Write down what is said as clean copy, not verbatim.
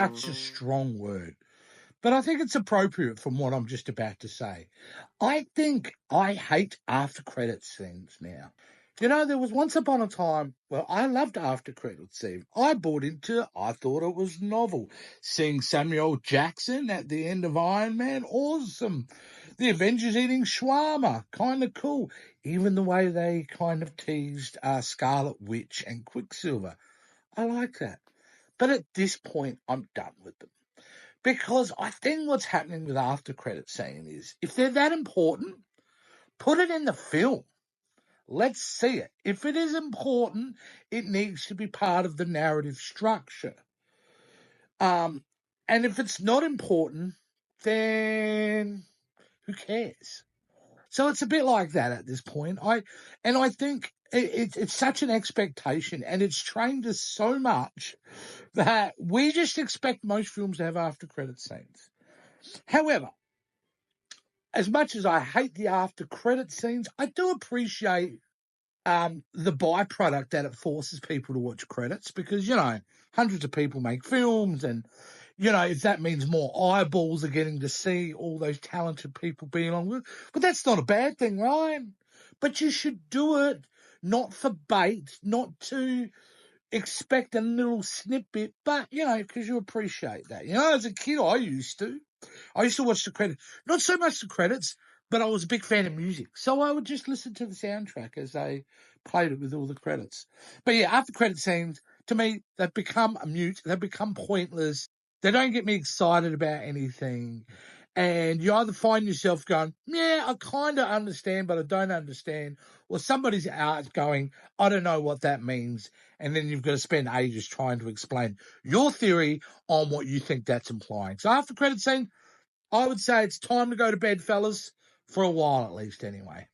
such a strong word, but I think it's appropriate from what I'm just about to say. I think I hate after credit scenes now. You know, there was once upon a time where I loved after credit scene. I bought into it. I thought it was novel. Seeing Samuel Jackson at the end of Iron Man, awesome. The Avengers eating shawarma, kind of cool. Even the way they kind of teased Scarlet Witch and Quicksilver. I like that. But at this point, I'm done with them. Because I think what's happening with after credit scene is if they're that important, put it in the film. Let's see it. If it is important, it needs to be part of the narrative structure. And if it's not important, then who cares? So it's a bit like that at this point. I think it's such an expectation, and it's trained us so much that we just expect most films to have after credit scenes. However, as much as I hate the after credit scenes, I do appreciate the byproduct that it forces people to watch credits because, you know, hundreds of people make films and, you know, if that means more eyeballs are getting to see all those talented people being on with, but that's not a bad thing, right? But you should do it not for bait, not to expect a little snippet, but, you know, because you appreciate that. You know, as a kid, I used to watch the credits, not so much the credits, but I was a big fan of music. So I would just listen to the soundtrack as they played it with all the credits. But yeah, after credit scenes, to me, they've become a mute. They've become pointless. They don't get me excited about anything. And you either find yourself going, yeah, I kind of understand, but I don't understand. Or somebody's out going, I don't know what that means. And then you've got to spend ages trying to explain your theory on what you think that's implying. So after credit scene, I would say it's time to go to bed, fellas, for a while at least anyway.